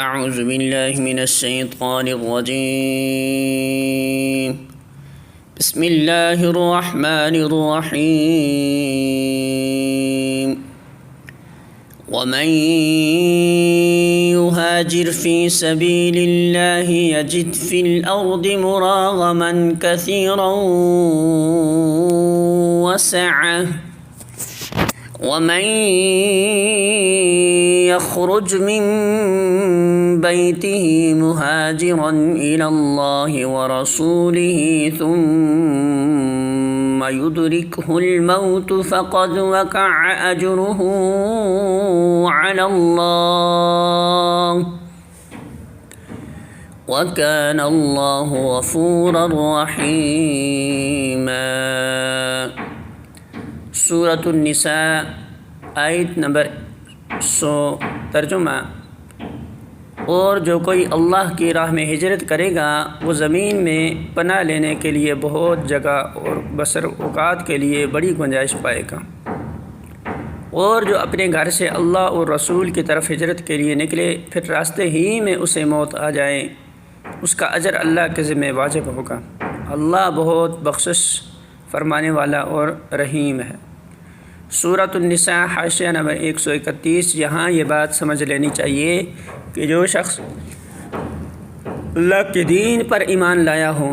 اعوذ باللہ من الشیطان الرجیم بسم اللہ الرحمن الرحیم ومن يهاجر في سبيل الله يجد في الأرض مراغما كثيرا وسعة ومن يخرج من بيته مهاجرا إلى الله ورسوله ثم يدركه الموت فقد وقع أجره على الله وكان الله غفورا رحيما۔ سورۃ النساء آیت نمبر 100 ترجمہ۔ اور جو کوئی اللہ کی راہ میں ہجرت کرے گا وہ زمین میں پناہ لینے کے لیے بہت جگہ اور بسر اوقات کے لیے بڑی گنجائش پائے گا، اور جو اپنے گھر سے اللہ اور رسول کی طرف ہجرت کے لیے نکلے پھر راستے ہی میں اسے موت آ جائے اس کا اجر اللہ کے ذمہ واجب ہوگا۔ اللہ بہت بخشش فرمانے والا اور رحیم ہے۔ سورۃ النساء حاشیہ نمبر 131۔ یہاں یہ بات سمجھ لینی چاہیے کہ جو شخص اللہ کے دین پر ایمان لایا ہو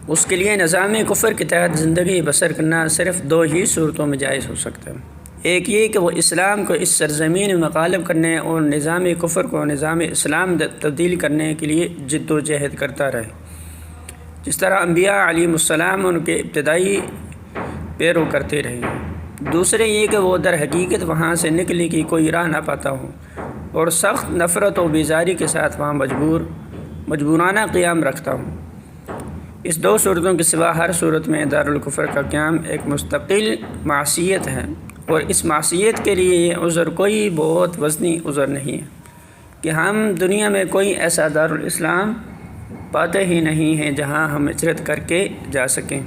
اس کے لیے نظام کفر کے تحت زندگی بسر کرنا صرف 2 ہی صورتوں میں جائز ہو سکتا ہے۔ ایک یہ کہ وہ اسلام کو اس سرزمین میں مغالب کرنے اور نظام کفر کو نظام اسلام تبدیل کرنے کے لیے جد و جہد کرتا رہے، جس طرح انبیاء علیہم السلام ان کے ابتدائی پیرو کرتے رہے۔ دوسرے یہ کہ وہ در حقیقت وہاں سے نکلنے کی کوئی راہ نہ پاتا ہو اور سخت نفرت و بیزاری کے ساتھ وہاں مجبورانہ قیام رکھتا ہوں۔ اس 2 صورتوں کے سوا ہر صورت میں دارالکفر کا قیام ایک مستقل معصیت ہے، اور اس معصیت کے لیے یہ عذر کوئی بہت وزنی عذر نہیں ہے کہ ہم دنیا میں کوئی ایسا دارالاسلام پاتے ہی نہیں ہیں جہاں ہم ہجرت کر کے جا سکیں۔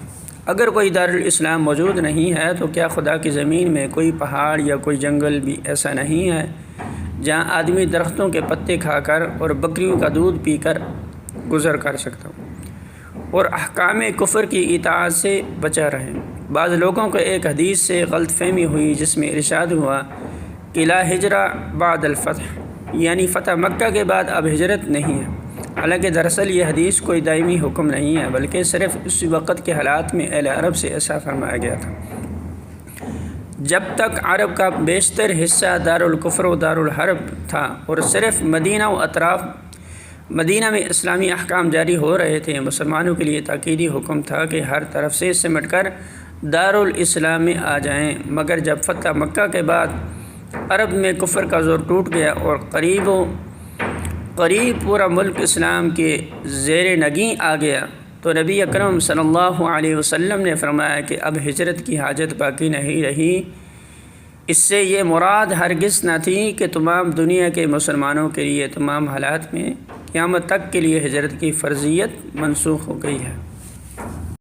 اگر کوئی دارالاسلام موجود نہیں ہے تو کیا خدا کی زمین میں کوئی پہاڑ یا کوئی جنگل بھی ایسا نہیں ہے جہاں آدمی درختوں کے پتے کھا کر اور بکریوں کا دودھ پی کر گزر کر سکتا ہو اور احکام کفر کی اطاعت سے بچا رہے؟ بعض لوگوں کو ایک حدیث سے غلط فہمی ہوئی جس میں ارشاد ہوا کہ لا ہجرہ بعد الفتح، یعنی فتح مکہ کے بعد اب ہجرت نہیں ہے، حالانکہ دراصل یہ حدیث کوئی دائمی حکم نہیں ہے بلکہ صرف اسی وقت کے حالات میں اہل عرب سے ایسا فرمایا گیا تھا جب تک عرب کا بیشتر حصہ دارالکفر و دارالحرب تھا اور صرف مدینہ و اطراف مدینہ میں اسلامی احکام جاری ہو رہے تھے۔ مسلمانوں کے لیے تاکیدی حکم تھا کہ ہر طرف سے سمٹ کر دارالاسلام میں آ جائیں، مگر جب فتح مکہ کے بعد عرب میں کفر کا زور ٹوٹ گیا اور قریب پورا ملک اسلام کے زیر نگیں آ گیا تو نبی اکرم صلی اللہ علیہ وسلم نے فرمایا کہ اب ہجرت کی حاجت باقی نہیں رہی۔ اس سے یہ مراد ہرگز نہ تھی کہ تمام دنیا کے مسلمانوں کے لیے تمام حالات میں قیامت تک کے لیے ہجرت کی فرضیت منسوخ ہو گئی ہے۔